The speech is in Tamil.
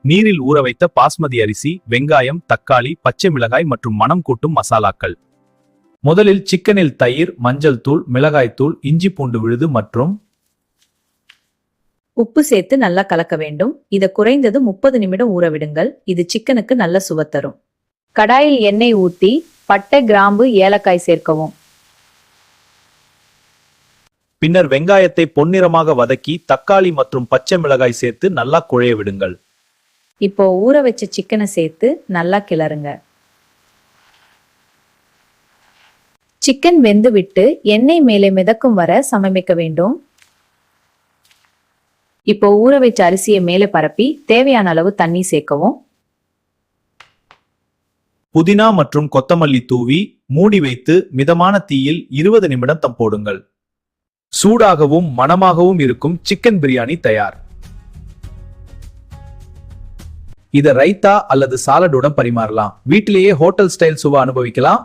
நீரில் ஊற வைத்த பாஸ்மதி அரிசி, வெங்காயம், தக்காளி, பச்சை மிளகாய் மற்றும் மணம் கூட்டும் மசாலாக்கள். முதலில் சிக்கனில் தயிர், மஞ்சள் தூள், மிளகாய் தூள், இஞ்சி பூண்டு விழுது மற்றும் உப்பு சேர்த்து நல்லா கலக்க வேண்டும். இத குறைந்தது 30 நிமிடம் ஊற விடுங்கள். இது சிக்கனுக்கு நல்ல சுவை தரும். கடாயில் எண்ணெய் ஊத்தி பட்டை, கிராம்பு, ஏலக்காய் சேர்க்கவும். பின்னர் வெங்காயத்தை பொன்னிறமாக வதக்கி தக்காளி மற்றும் பச்சை மிளகாய் சேர்த்து நல்லா குழைய விடுங்கள். இப்போ ஊற வச்ச சிக்கனை சேர்த்து நல்லா கிளறுங்க. சிக்கன் வெந்து விட்டு எண்ணெய் மேலே மிதக்கும் வர சமைக்க வேண்டும். இப்போ ஊற வச்ச அரிசியை மேலே பரப்பி தேவையான அளவு தண்ணி சேர்க்கவும். புதினா மற்றும் கொத்தமல்லி தூவி மூடி வைத்து மிதமான தீயில் 20 நிமிடம் தம் போடுங்கள். சூடாகவும் மணமாகவும் இருக்கும் சிக்கன் பிரியாணி தயார். இத ரைத்தா அல்லது சாலடுடன் பரிமாறலாம். வீட்டிலேயே ஹோட்டல் ஸ்டைல் சுவை அனுபவிக்கலாம்.